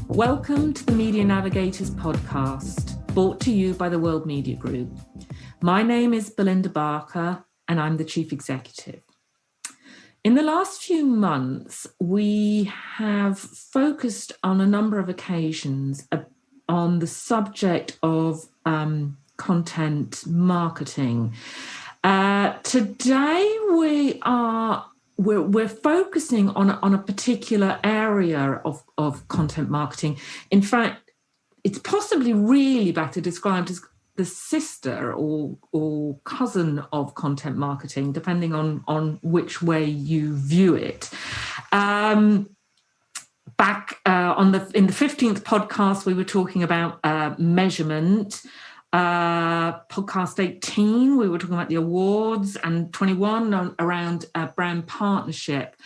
Welcome to the Media Navigators podcast, brought to you by the Bloomberg Media Group. My name is Belinda Barker, and I'm the Chief Executive. In the last few months, we have focused on a number of occasions on the subject of content marketing. Today, we're focusing on a particular area of content marketing. In fact, it's possibly really better described as the sister or cousin of content marketing, depending on which way you view it. In the 15th podcast, we were talking about measurement. Podcast 18, we were talking about the awards, and 21 around brand partnership.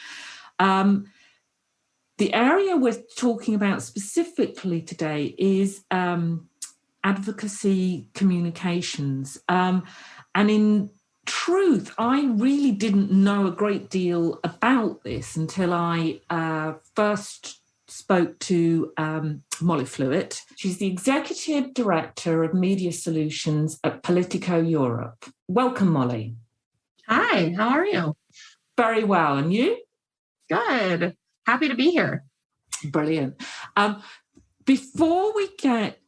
The area we're talking about specifically today is advocacy communications. And in truth, I really didn't know a great deal about this until I first spoke to Molly Fluet. She's the Executive Director of Media Solutions at Politico Europe. Welcome, Molly. Hi, how are you? Very well, and you? Good. Happy to be here. Brilliant. Before we get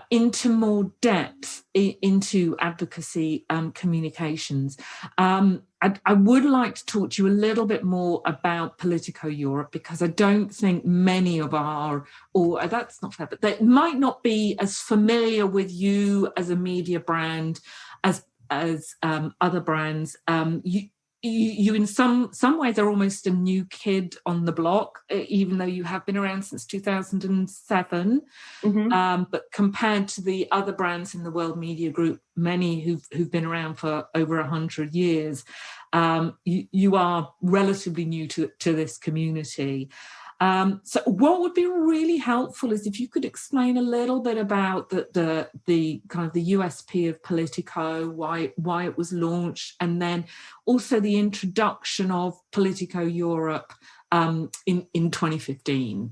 into more depth into advocacy communications, I would like to talk to you a little bit more about Politico Europe, because I don't think many of that's not fair, but they might not be as familiar with you as a media brand as other brands. You in some ways are almost a new kid on the block, even though you have been around since 2007. Mm-hmm. But compared to the other brands in the Bloomberg Media Group, many who've been around for over 100 years, you are relatively new to this community. So what would be really helpful is if you could explain a little bit about the kind of the USP of Politico, why it was launched, and then also the introduction of Politico Europe in 2015.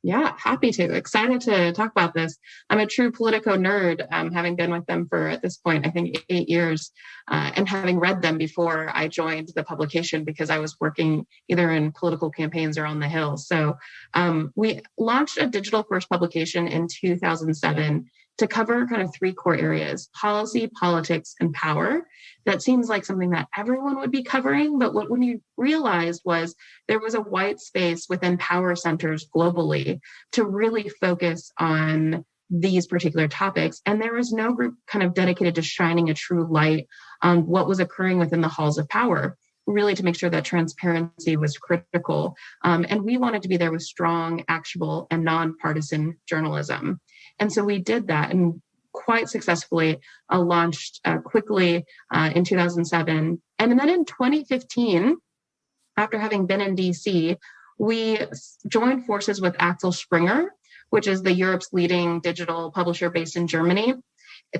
Yeah, happy to. Excited to talk about this. I'm a true Politico nerd, having been with them for, at this point, I think 8 years, and having read them before I joined the publication because I was working either in political campaigns or on the Hill. So we launched a digital-first publication in 2007 to cover kind of three core areas: policy, politics, and power. That seems like something that everyone would be covering, but what we realized was there was a white space within power centers globally to really focus on these particular topics. And there was no group kind of dedicated to shining a true light on what was occurring within the halls of power, really to make sure that transparency was critical. And we wanted to be there with strong, actionable, and nonpartisan journalism. And so we did that and quite successfully launched quickly in 2007. And then in 2015, after having been in DC, we joined forces with Axel Springer, which is the Europe's leading digital publisher based in Germany,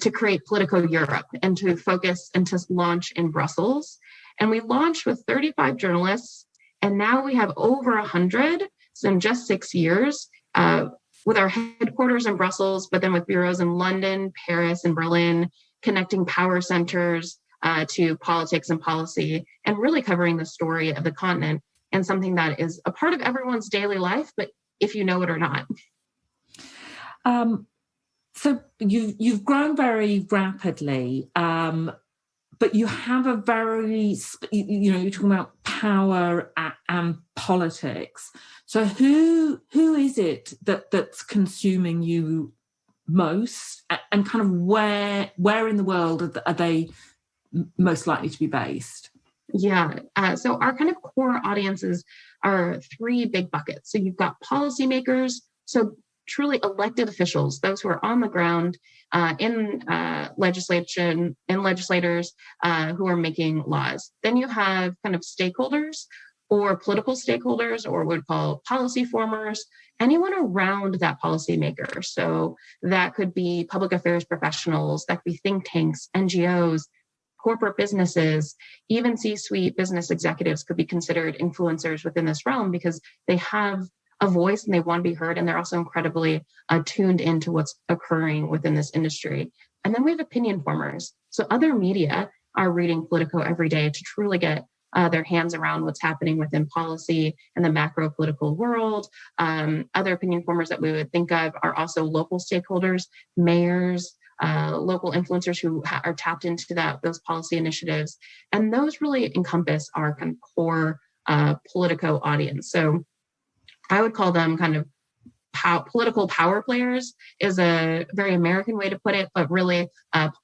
to create Politico Europe and to focus and to launch in Brussels. And we launched with 35 journalists, and now we have over 100, so in just 6 years, with our headquarters in Brussels, but then with bureaus in London, Paris, and Berlin, connecting power centers to politics and policy, and really covering the story of the continent, and something that is a part of everyone's daily life, but if you know it or not. So you've grown very rapidly, but you have a very, you're talking about power and politics. So who is it that's consuming you most, and kind of where in the world are they most likely to be based? Yeah, so our kind of core audiences are three big buckets. So you've got policymakers, so truly elected officials, those who are on the ground in legislation, and legislators who are making laws. Then you have kind of stakeholders or political stakeholders, or what we call policy formers, anyone around that policymaker. So that could be public affairs professionals, that could be think tanks, NGOs, corporate businesses, even C-suite business executives could be considered influencers within this realm because they have a voice and they want to be heard. And they're also incredibly tuned into what's occurring within this industry. And then we have opinion formers. So other media are reading Politico every day to truly get their hands around what's happening within policy and the macro political world. Other opinion formers that we would think of are also local stakeholders, mayors, local influencers who are tapped into those policy initiatives. And those really encompass our kind of core Politico audience. So I would call them kind of political power players is a very American way to put it, but really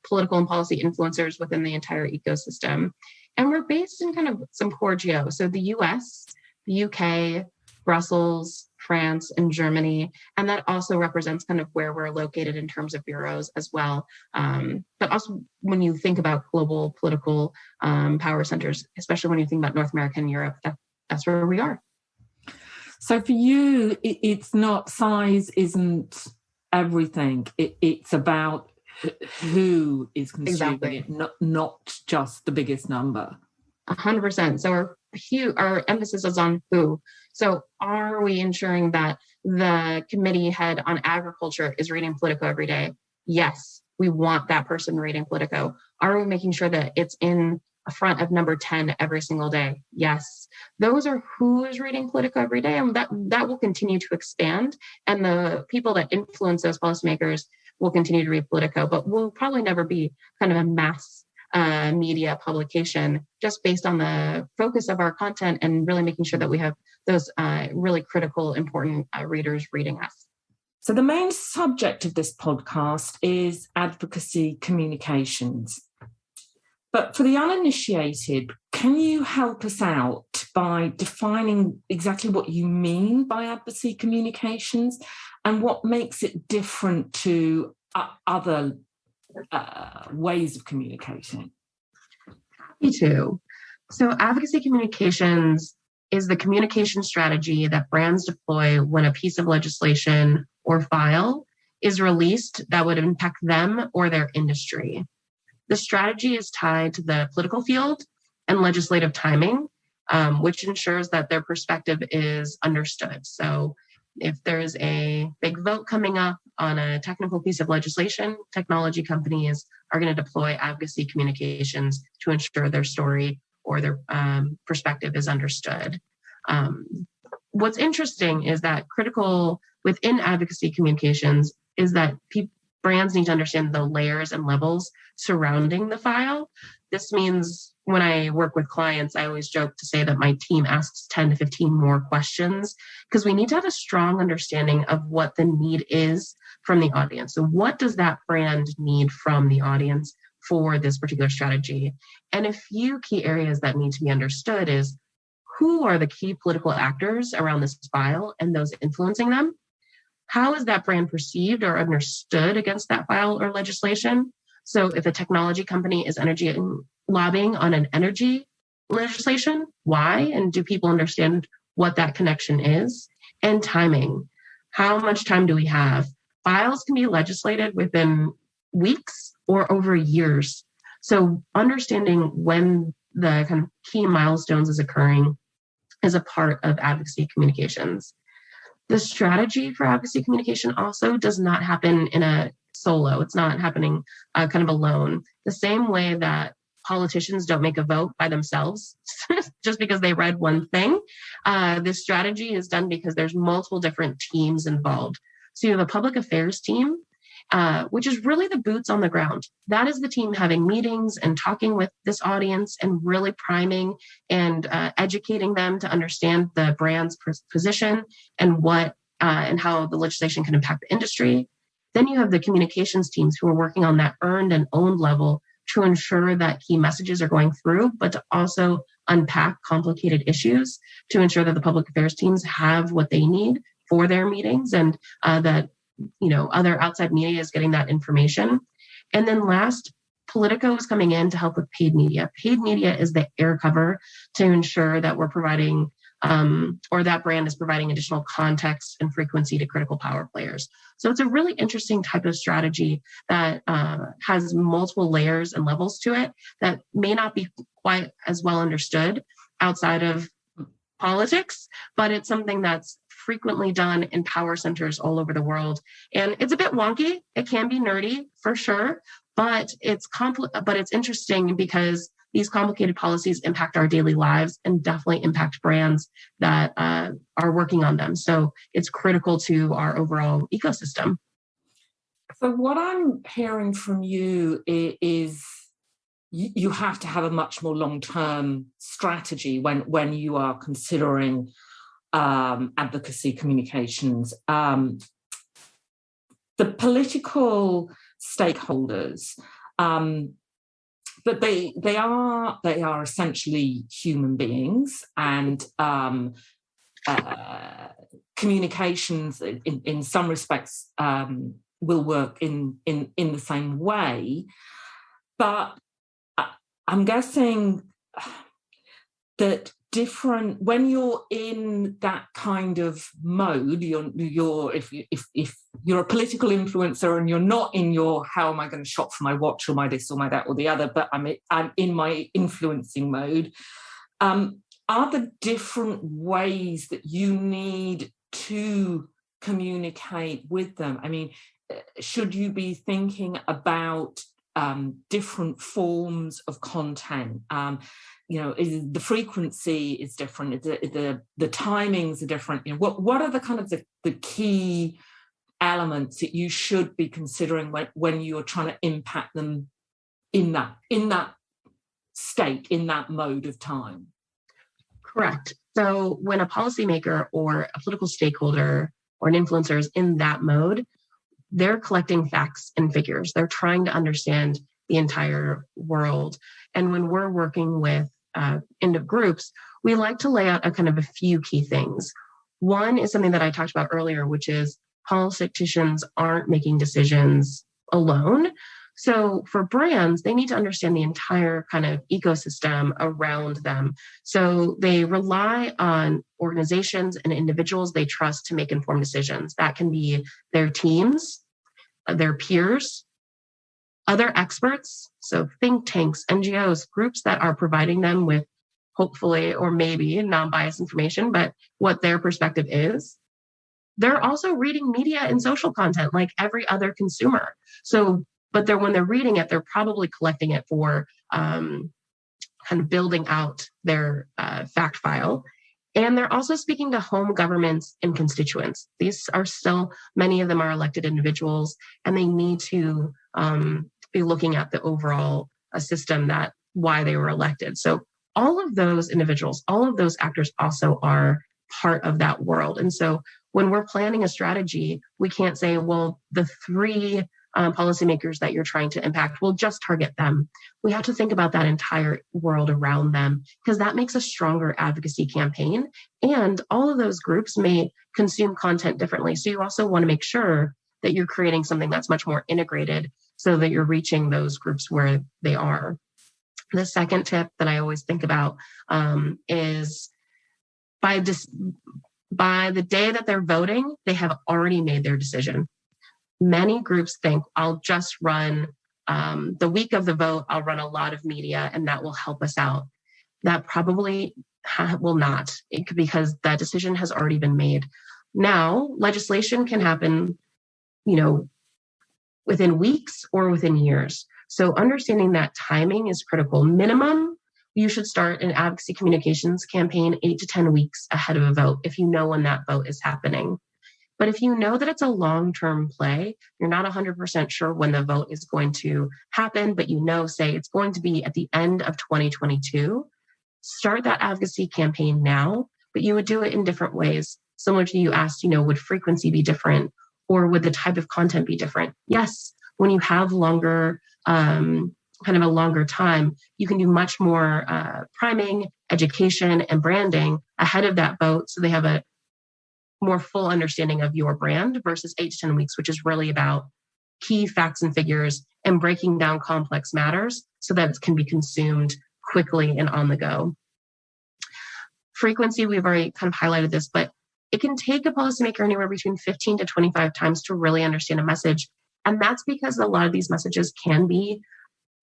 political and policy influencers within the entire ecosystem. And we're based in kind of some core geo. So the US, the UK, Brussels, France, and Germany. And that also represents kind of where we're located in terms of bureaus as well. But also when you think about global political power centers, especially when you think about North America and Europe, that's where we are. So for you, it's not size isn't everything. It's about who is consuming it, not just the biggest number. 100%. So our emphasis is on who. So are we ensuring that the committee head on agriculture is reading Politico every day? Yes, we want that person reading Politico. Are we making sure that it's in front of number 10 every single day? Yes. Those are who is reading Politico every day, and that will continue to expand. And the people that influence those policymakers will continue to read Politico, but we'll probably never be kind of a mass media publication just based on the focus of our content and really making sure that we have those really critical, important readers reading us. So the main subject of this podcast is advocacy communications. But for the uninitiated, can you help us out by defining exactly what you mean by advocacy communications and what makes it different to other ways of communicating? Happy to. So advocacy communications is the communication strategy that brands deploy when a piece of legislation or file is released that would impact them or their industry. The strategy is tied to the political field and legislative timing, which ensures that their perspective is understood. So if there's a big vote coming up on a technical piece of legislation, technology companies are going to deploy advocacy communications to ensure their story or their perspective is understood. What's interesting is that critical within advocacy communications is that brands need to understand the layers and levels surrounding the file. This means when I work with clients, I always joke to say that my team asks 10 to 15 more questions because we need to have a strong understanding of what the need is from the audience. So what does that brand need from the audience for this particular strategy? And a few key areas that need to be understood is who are the key political actors around this file and those influencing them? How is that brand perceived or understood against that file or legislation? So if a technology company is lobbying on an energy legislation, why? And do people understand what that connection is? And timing. How much time do we have? Files can be legislated within weeks or over years. So understanding when the kind of key milestones is occurring is a part of advocacy communications. The strategy for advocacy communication also does not happen in a solo. It's not happening kind of alone. The same way that politicians don't make a vote by themselves just because they read one thing. This strategy is done because there's multiple different teams involved. So you have a public affairs team, which is really the boots on the ground. That is the team having meetings and talking with this audience and really priming and educating them to understand the brand's position and what and how the legislation can impact the industry. Then you have the communications teams who are working on that earned and owned level to ensure that key messages are going through, but to also unpack complicated issues to ensure that the public affairs teams have what they need for their meetings and that other outside media is getting that information. And then last, Politico is coming in to help with paid media. Paid media is the air cover to ensure that we're providing or that brand is providing additional context and frequency to critical power players. So it's a really interesting type of strategy that has multiple layers and levels to it that may not be quite as well understood outside of politics, but it's something that's frequently done in power centers all over the world. And it's a bit wonky. It can be nerdy for sure, but it's interesting because these complicated policies impact our daily lives and definitely impact brands that are working on them. So it's critical to our overall ecosystem. So what I'm hearing from you is you have to have a much more long-term strategy when you are considering advocacy communications. The political stakeholders, but they are essentially human beings, and communications in some respects will work in the same way. But I'm guessing that when you're in that kind of mode, if you're a political influencer and you're not in your how am I going to shop for my watch or my this or my that or the other, but I'm in my influencing mode, are there different ways that you need to communicate with them? I mean, should you be thinking about different forms of content? The frequency is different. The timings are different. What are the kind of the key elements that you should be considering when you're trying to impact them in that state, in that mode of time? Correct. So when a policymaker or a political stakeholder or an influencer is in that mode, they're collecting facts and figures. They're trying to understand the entire world. And when we're working with end of groups, we like to lay out a few key things. One is something that I talked about earlier, which is politicians aren't making decisions alone. So for brands, they need to understand the entire kind of ecosystem around them. So they rely on organizations and individuals they trust to make informed decisions. That can be their teams, their peers, other experts, so think tanks, NGOs, groups that are providing them with hopefully or maybe non-biased information, but what their perspective is. They're also reading media and social content like every other consumer. But when they're reading it, they're probably collecting it for kind of building out their fact file. And they're also speaking to home governments and constituents. These are still, many of them are elected individuals, and they need to be looking at the overall system, that why they were elected. So all of those individuals, all of those actors also are part of that world. And so when we're planning a strategy, we can't say, well, the three policymakers that you're trying to impact, we'll just target them. We have to think about that entire world around them, because that makes a stronger advocacy campaign. And all of those groups may consume content differently. So you also want to make sure that you're creating something that's much more integrated so that you're reaching those groups where they are. The second tip that I always think about is by the day that they're voting, they have already made their decision. Many groups think, I'll just run the week of the vote, I'll run a lot of media and that will help us out. That probably will not, because that decision has already been made. Now, legislation can happen, within weeks or within years. So understanding that timing is critical. Minimum, you should start an advocacy communications campaign 8 to 10 weeks ahead of a vote if you know when that vote is happening. But if you know that it's a long-term play, you're not 100% sure when the vote is going to happen, but say it's going to be at the end of 2022, start that advocacy campaign now, but you would do it in different ways. Similar to you asked, would frequency be different, or would the type of content be different? Yes, when you have longer, kind of a longer time, you can do much more priming, education, and branding ahead of that vote, so they have a more full understanding of your brand, versus 8 to 10 weeks, which is really about key facts and figures and breaking down complex matters so that it can be consumed quickly and on the go. Frequency, we've already kind of highlighted this, but it can take a policymaker anywhere between 15 to 25 times to really understand a message. And that's because a lot of these messages can be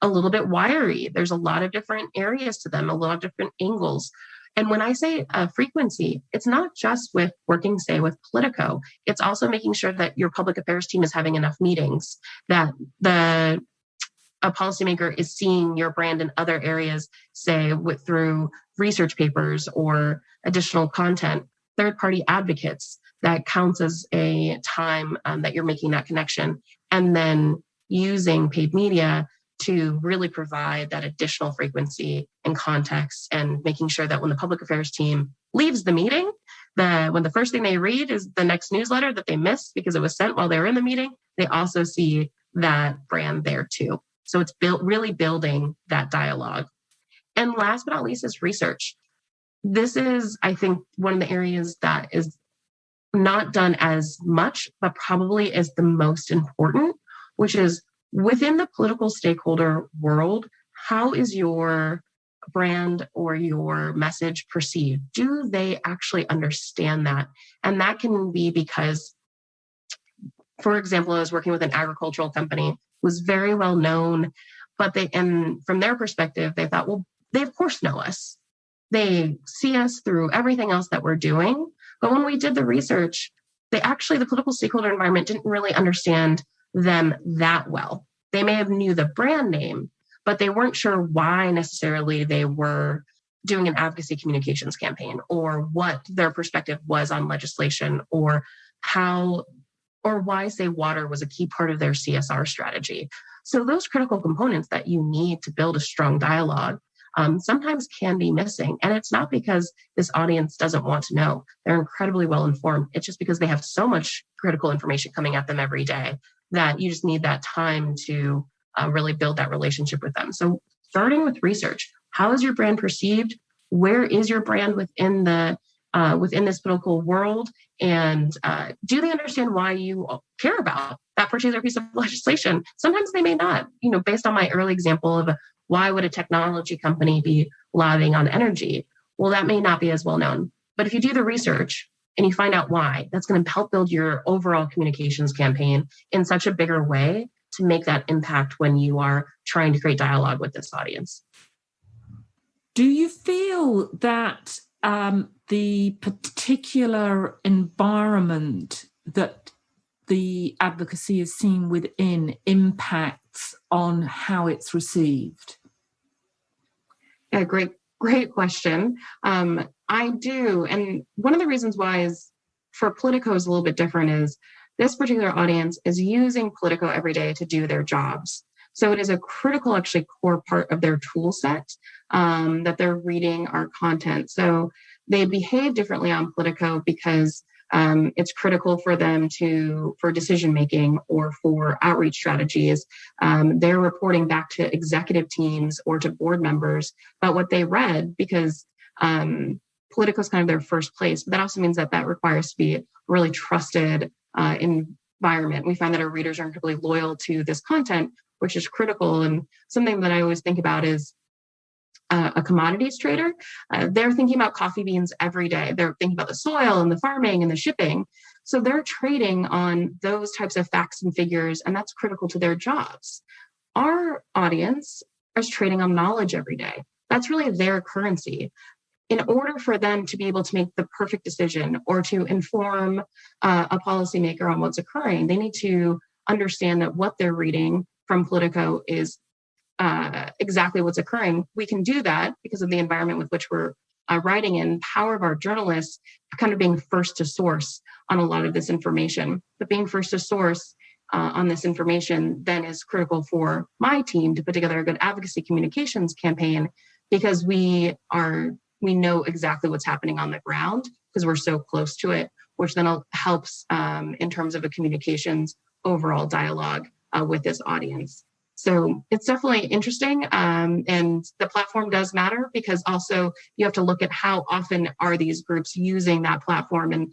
a little bit wiry. There's a lot of different areas to them, a lot of different angles. And when I say frequency, it's not just with working, say, with Politico. It's also making sure that your public affairs team is having enough meetings, that a policymaker is seeing your brand in other areas, say through research papers or additional content, third-party advocates. That counts as a time that you're making that connection. And then using paid media to really provide that additional frequency and context, and making sure that when the public affairs team leaves the meeting, when the first thing they read is the next newsletter that they missed because it was sent while they were in the meeting, they also see that brand there too. So it's really building that dialogue. And last but not least is research. This is, I think, one of the areas that is not done as much, but probably is the most important, which is within the political stakeholder world, how is your brand or your message perceived? Do they actually understand that? And that can be because, for example, I was working with an agricultural company, was very well known, but and from their perspective, they thought, well, they of course know us. They see us through everything else that we're doing. But when we did the research, the political stakeholder environment didn't really understand them that well. They may have knew the brand name, but they weren't sure why necessarily they were doing an advocacy communications campaign, or what their perspective was on legislation, or why, say, water was a key part of their CSR strategy. So those critical components that you need to build a strong dialogue sometimes can be missing. And it's not because this audience doesn't want to know. They're incredibly well informed. It's just because they have so much critical information coming at them every day that you just need that time to really build that relationship with them. So starting with research, how is your brand perceived? Where is your brand within this political world? And do they understand why you care about that particular piece of legislation? Sometimes they may not, based on my early example of why would a technology company be lobbying on energy? Well, that may not be as well known. But if you do the research and you find out why, that's going to help build your overall communications campaign in such a bigger way to make that impact when you are trying to create dialogue with this audience. Do you feel that the particular environment that the advocacy is seen within impacts on how it's received? Yeah, great question. I do. And one of the reasons why is for Politico is a little bit different is this particular audience is using Politico every day to do their jobs. So it is a critical, actually, core part of their tool set that they're reading our content. So they behave differently on Politico because it's critical for them for decision making or for outreach strategies. They're reporting back to executive teams or to board members about what they read because Politico is kind of their first place. But that also means that requires to be a really trusted environment. We find that our readers are incredibly loyal to this content, which is critical. And something that I always think about is a commodities trader. They're thinking about coffee beans every day. They're thinking about the soil and the farming and the shipping. So they're trading on those types of facts and figures, and that's critical to their jobs. Our audience is trading on knowledge every day. That's really their currency. In order for them to be able to make the perfect decision or to inform a policymaker on what's occurring, they need to understand that what they're reading from Politico is exactly what's occurring. We can do that because of the environment with which we're writing in, power of our journalists kind of being first to source on a lot of this information. But being first to source on this information then is critical for my team to put together a good advocacy communications campaign because we know exactly what's happening on the ground because we're so close to it, which then helps in terms of a communications overall dialogue with this audience. So it's definitely interesting. And the platform does matter because also you have to look at how often are these groups using that platform and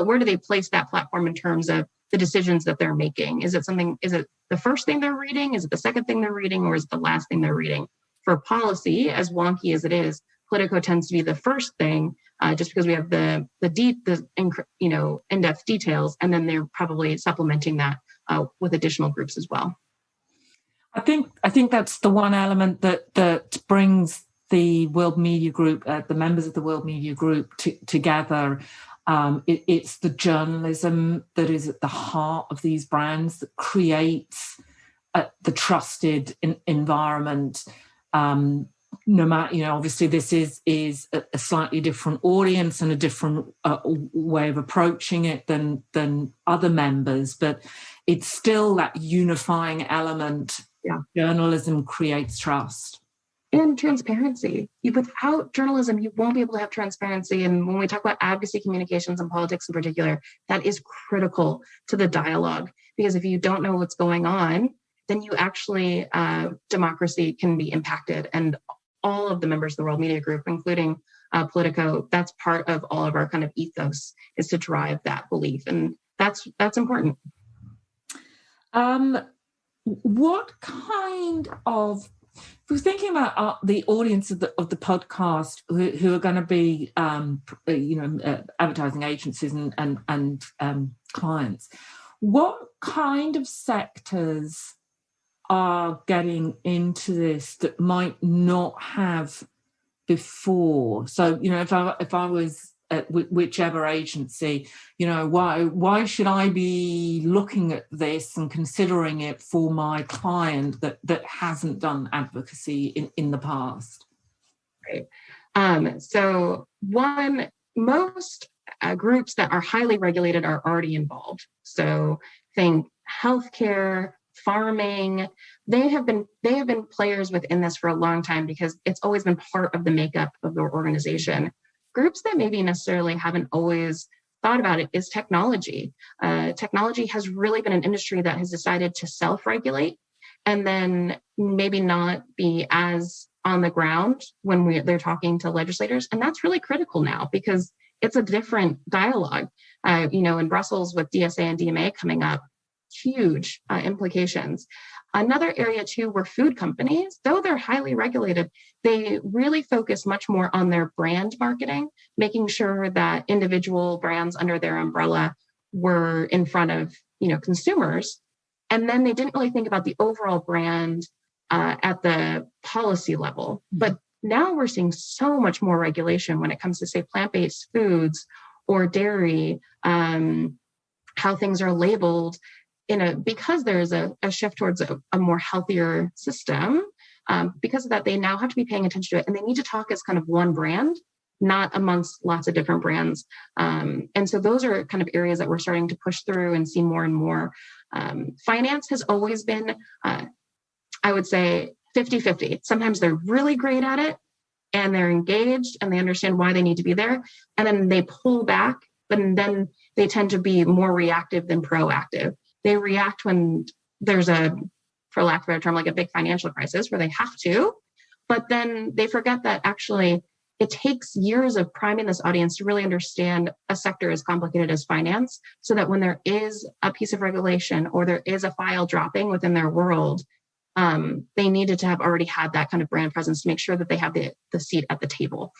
where do they place that platform in terms of the decisions that they're making? Is it the first thing they're reading? Is it the second thing they're reading? Or is it the last thing they're reading? For policy, as wonky as it is, Politico tends to be the first thing just because we have the in-depth details, and then they're probably supplementing that with additional groups as well. I think that's the one element that brings the World Media Group, the members of the World Media Group together. It's the journalism that is at the heart of these brands that creates the trusted environment. No matter, obviously this is a slightly different audience and a different way of approaching it than other members, but it's still that unifying element. Yeah. Journalism creates trust. And transparency. Without journalism, you won't be able to have transparency. And when we talk about advocacy communications and politics in particular, that is critical to the dialogue. Because if you don't know what's going on, then you actually, democracy can be impacted. And all of the members of the World Media Group, including Politico, that's part of all of our kind of ethos, is to drive that belief. And that's important. What kind of, if we're thinking about the audience of the podcast who are going to be, advertising agencies and clients, what kind of sectors are getting into this that might not have before? So, if I was at whichever agency, why should I be looking at this and considering it for my client that hasn't done advocacy in the past? Right. So most groups that are highly regulated are already involved. So think healthcare, farming. They have been players within this for a long time because it's always been part of the makeup of their organization. Groups that maybe necessarily haven't always thought about it is technology. Technology has really been an industry that has decided to self-regulate and then maybe not be as on the ground when they're talking to legislators. And that's really critical now because it's a different dialogue. In Brussels with DSA and DMA coming up, huge implications. Another area too, were food companies, though they're highly regulated, they really focus much more on their brand marketing, making sure that individual brands under their umbrella were in front of, consumers. And then they didn't really think about the overall brand at the policy level. But now we're seeing so much more regulation when it comes to, say, plant-based foods or dairy, how things are labeled. Because there's a shift towards a more healthier system, because of that, they now have to be paying attention to it. And they need to talk as kind of one brand, not amongst lots of different brands. And so those are kind of areas that we're starting to push through and see more and more. Finance has always been, I would say, 50-50. Sometimes they're really great at it and they're engaged and they understand why they need to be there. And then they pull back, but then they tend to be more reactive than proactive. They react when there's for lack of a better term, like a big financial crisis where they have to, but then they forget that actually it takes years of priming this audience to really understand a sector as complicated as finance, so that when there is a piece of regulation or there is a file dropping within their world, they needed to have already had that kind of brand presence to make sure that they have the seat at the table.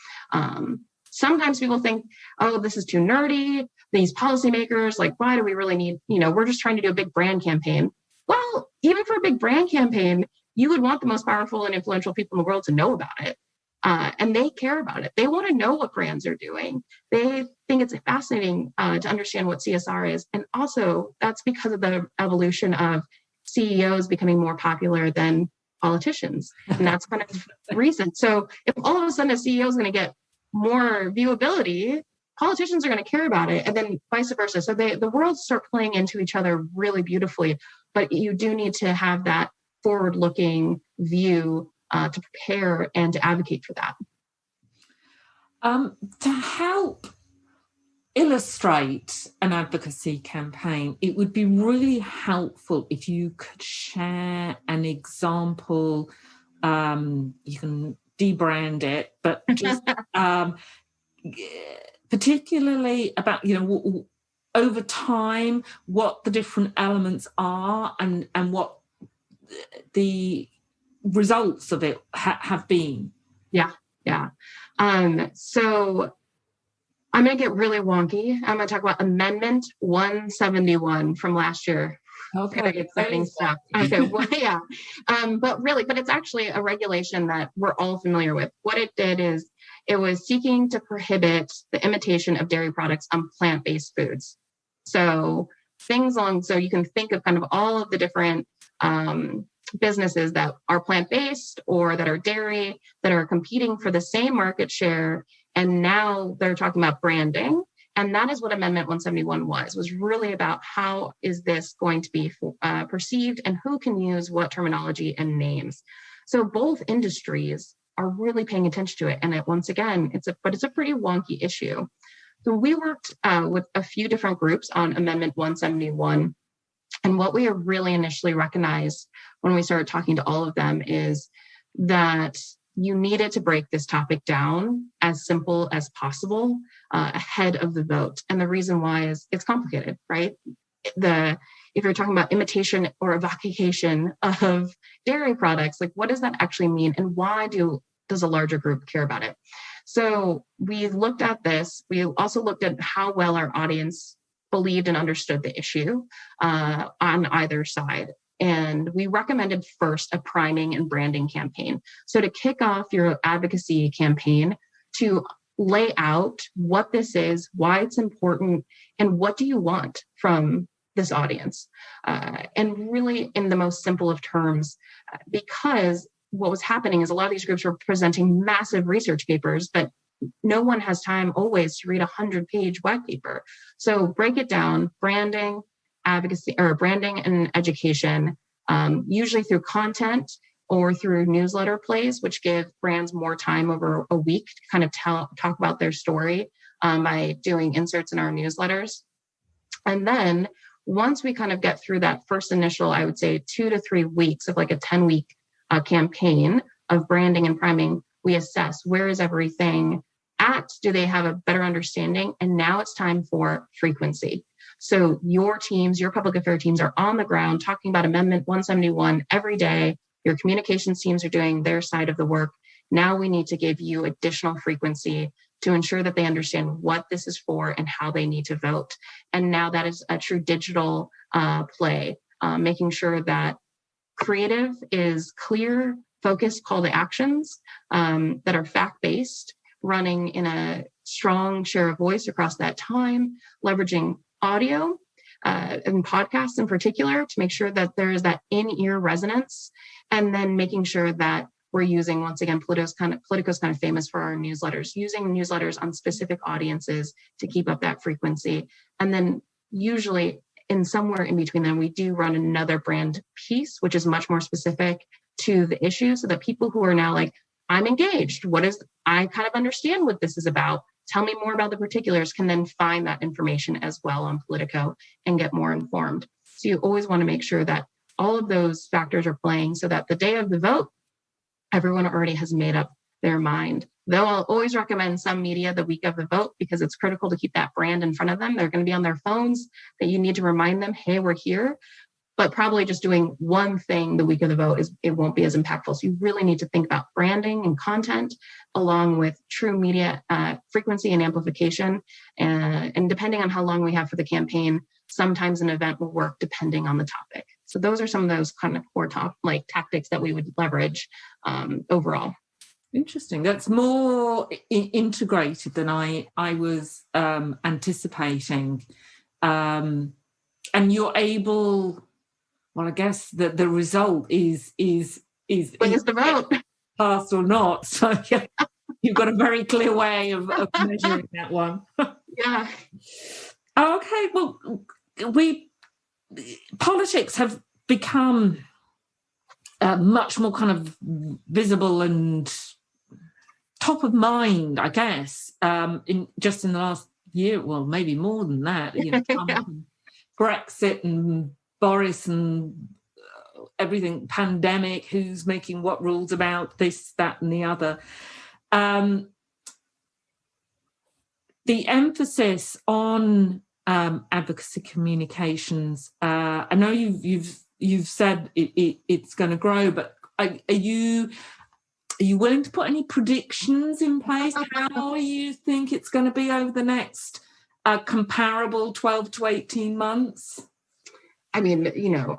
Sometimes people think, oh, this is too nerdy. These policymakers, why do we really need, we're just trying to do a big brand campaign. Well, even for a big brand campaign, you would want the most powerful and influential people in the world to know about it. And they care about it. They want to know what brands are doing. They think it's fascinating to understand what CSR is. And also that's because of the evolution of CEOs becoming more popular than politicians. And that's kind of recent. So if all of a sudden a CEO is going to get more viewability, politicians are going to care about it, and then vice versa. So the worlds start playing into each other really beautifully, but you do need to have that forward-looking view to prepare and to advocate for that. To help illustrate an advocacy campaign, it would be really helpful if you could share an example. You can debrand it, but just particularly about, over time, what the different elements are and what the results of it have been. Yeah. So I'm going to get really wonky. I'm going to talk about Amendment 171 from last year. Okay, very exciting stuff. Okay, well, yeah, but it's actually a regulation that we're all familiar with. What it did is it was seeking to prohibit the imitation of dairy products on plant-based foods. So so you can think of kind of all of the different businesses that are plant-based or that are dairy that are competing for the same market share, and now they're talking about branding. And that is what Amendment 171 was really about how is this going to be perceived and who can use what terminology and names. So both industries are really paying attention to it. And once again, it's a pretty wonky issue. So we worked with a few different groups on Amendment 171. And what we really initially recognized when we started talking to all of them is that you needed to break this topic down as simple as possible ahead of the vote. And the reason why is it's complicated, right? If you're talking about imitation or evocation of dairy products, like what does that actually mean? And why does a larger group care about it? So we looked at this. We also looked at how well our audience believed and understood the issue on either side. And we recommended first a priming and branding campaign. So to kick off your advocacy campaign, to lay out what this is, why it's important, and what do you want from this audience. And really in the most simple of terms, because what was happening is a lot of these groups were presenting massive research papers, but no one has time always to read a 100-page white paper. So break it down, branding, advocacy, or branding and education, usually through content or through newsletter plays, which give brands more time over a week to kind of talk about their story by doing inserts in our newsletters. And then once we kind of get through that first initial, I would say 2 to 3 weeks of like a 10-week campaign of branding and priming, we assess where is everything at? Do they have a better understanding? And now it's time for frequency. So your teams, your public affairs teams are on the ground talking about Amendment 171 every day. Your communications teams are doing their side of the work. Now we need to give you additional frequency to ensure that they understand what this is for and how they need to vote. And now that is a true digital play, making sure that creative is clear, focused call to actions that are fact-based, running in a strong share of voice across that time, leveraging audio and podcasts in particular to make sure that there is that in-ear resonance, and then making sure that we're using, once again, Politico's kind of famous for our newsletters, using newsletters on specific audiences to keep up that frequency. And then usually in somewhere in between them, we do run another brand piece, which is much more specific to the issue, so that people who are now like, I'm engaged, I kind of understand what this is about, tell me more about the particulars, can then find that information as well on Politico and get more informed. So you always want to make sure that all of those factors are playing so that the day of the vote, everyone already has made up their mind. Though I'll always recommend some media the week of the vote because it's critical to keep that brand in front of them. They're going to be on their phones, that you need to remind them, hey, we're here. But probably just doing one thing the week of the vote it won't be as impactful. So you really need to think about branding and content along with true media frequency and amplification. And depending on how long we have for the campaign, sometimes an event will work depending on the topic. So those are some of those kind of core tactics that we would leverage overall. Interesting. That's more integrated than I was anticipating. And you're able, well, I guess that the result is the vote, passed or not. So yeah, you've got a very clear way of measuring that one. Yeah. Okay. Well, politics have become much more kind of visible and top of mind, I guess, in the last year. Well, maybe more than that. You know, Trump and Brexit and Boris and everything, pandemic, who's making what rules about this, that, and the other. The emphasis on advocacy communications. I know you've said it's going to grow, but are you you willing to put any predictions in place? How you think it's going to be over the next comparable 12 to 18 months? I mean,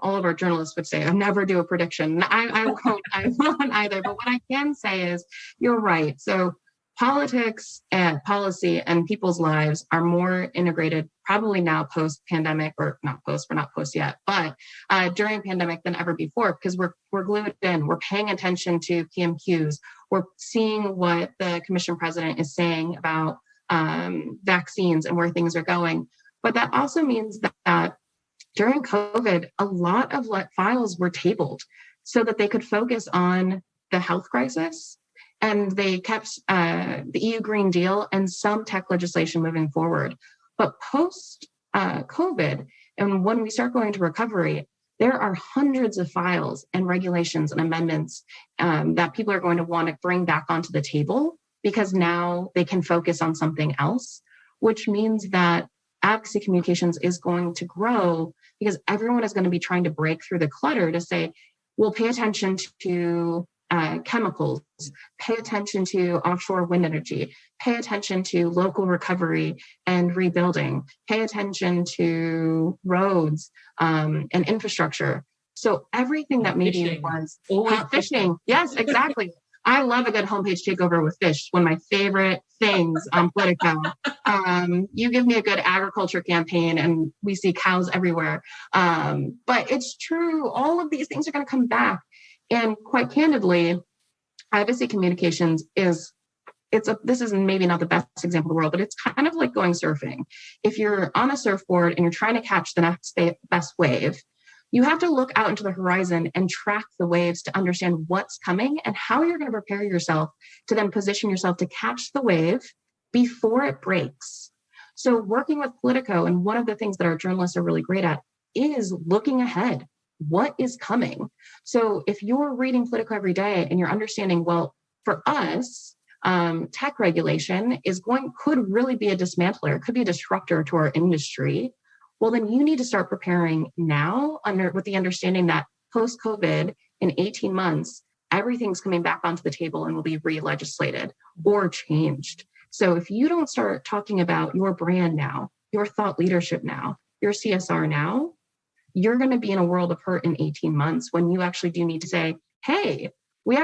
all of our journalists would say, I never do a prediction. I won't either. But what I can say is you're right. So politics and policy and people's lives are more integrated probably now post-pandemic, or not post, we're not post yet, but during pandemic than ever before, because we're glued in, we're paying attention to PMQs, we're seeing what the commission president is saying about vaccines and where things are going. But that also means that during COVID, a lot of files were tabled so that they could focus on the health crisis, and they kept the EU Green Deal and some tech legislation moving forward. But post COVID, and when we start going to recovery, there are hundreds of files and regulations and amendments that people are going to want to bring back onto the table, because now they can focus on something else, which means that advocacy communications is going to grow, because everyone is going to be trying to break through the clutter to say, we'll pay attention to chemicals, pay attention to offshore wind energy, pay attention to local recovery and rebuilding, pay attention to roads and infrastructure. So everything that maybe was fishing. Yes, exactly. I love a good homepage takeover with fish. One of my favorite things on Politico. You give me a good agriculture campaign and we see cows everywhere. But it's true. All of these things are going to come back. And quite candidly, advocacy communications this is maybe not the best example in the world, but it's kind of like going surfing. If you're on a surfboard and you're trying to catch the next best wave, you have to look out into the horizon and track the waves to understand what's coming and how you're going to prepare yourself to then position yourself to catch the wave before it breaks. So working with Politico, and one of the things that our journalists are really great at is looking ahead. What is coming? So if you're reading Politico every day and you're understanding, well, for us, tech regulation could really be a dismantler, it could be a disruptor to our industry. Well, then you need to start preparing now with the understanding that post-COVID, in 18 months, everything's coming back onto the table and will be re-legislated or changed. So if you don't start talking about your brand now, your thought leadership now, your CSR now, you're going to be in a world of hurt in 18 months when you actually do need to say, hey, we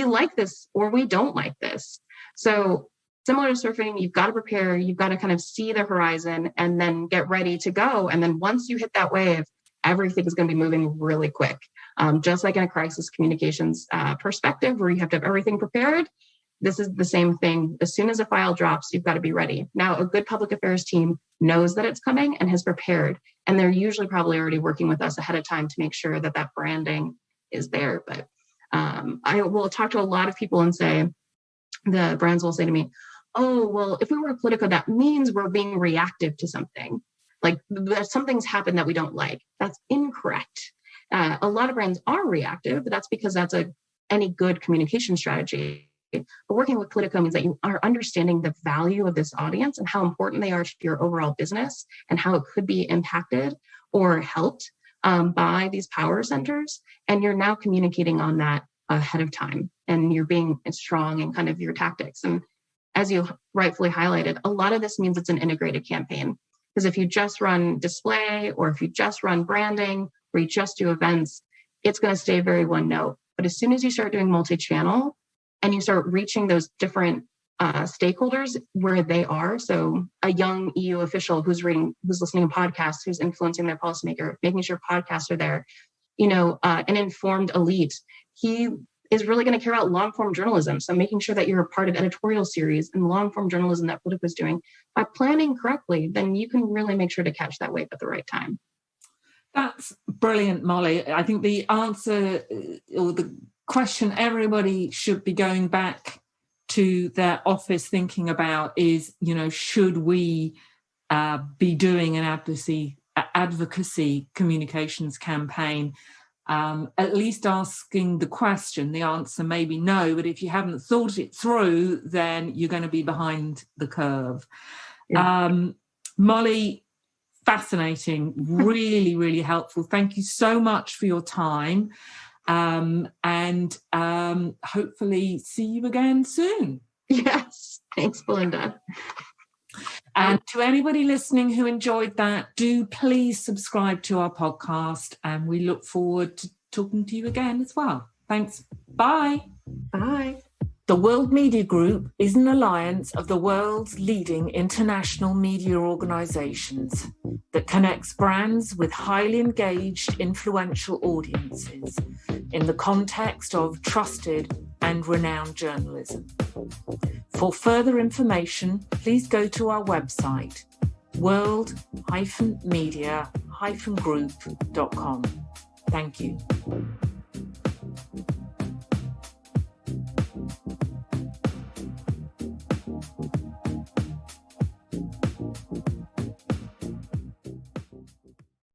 like this or we don't like this. So similar to surfing, you've got to prepare, you've got to kind of see the horizon and then get ready to go. And then once you hit that wave, everything is going to be moving really quick. Just like in a crisis communications perspective where you have to have everything prepared, this is the same thing. As soon as a file drops, you've got to be ready. Now, a good public affairs team knows that it's coming and has prepared. And they're usually probably already working with us ahead of time to make sure that branding is there. But I will talk to a lot of people and say, the brands will say to me, oh, well, if we were a Politico, that means we're being reactive to something. Like something's happened that we don't like. That's incorrect. A lot of brands are reactive, but that's because that's any good communication strategy. But working with Politico means that you are understanding the value of this audience and how important they are to your overall business and how it could be impacted or helped by these power centers. And you're now communicating on that ahead of time. And you're being strong in kind of your tactics. And as you rightfully highlighted, a lot of this means it's an integrated campaign. Because if you just run display or if you just run branding or you just do events, it's going to stay very one note. But as soon as you start doing multi-channel and you start reaching those different stakeholders where they are, so a young EU official who's listening to podcasts, who's influencing their policymaker, making sure podcasts are there, an informed elite, he is really going to care about long-form journalism. So making sure that you're a part of editorial series and long-form journalism that Politico is doing, by planning correctly, then you can really make sure to catch that wave at the right time. That's brilliant, Molly. I think the answer or the question everybody should be going back to their office thinking about is, should we be doing an advocacy communications campaign? At least asking the question. The answer may be no, but if you haven't thought it through, then you're going to be behind the curve. Yeah. Molly, fascinating, really, really helpful. Thank you so much for your time. and hopefully see you again soon. Yes. Thanks, Belinda. And to anybody listening who enjoyed that, do please subscribe to our podcast, and we look forward to talking to you again as well. Thanks. Bye. Bye. The World Media Group is an alliance of the world's leading international media organizations that connects brands with highly engaged, influential audiences in the context of trusted and renowned journalism. For further information, please go to our website, world-media-group.com. Thank you.